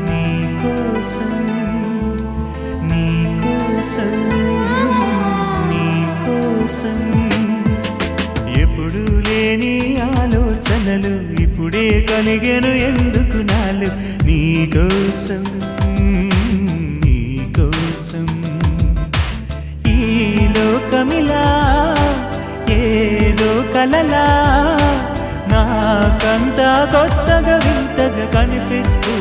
నీకోసం నీకోసం నీకోసం ఎప్పుడు లేని ఆలోచనలు ఇప్పుడే కలిగెను ఎందుకు నాలు నీకోసం నీకోసం ఈ లోకమిలా ఏదో కలలా నాకంతా కొత్తగా వింతగా కనిపిస్తూ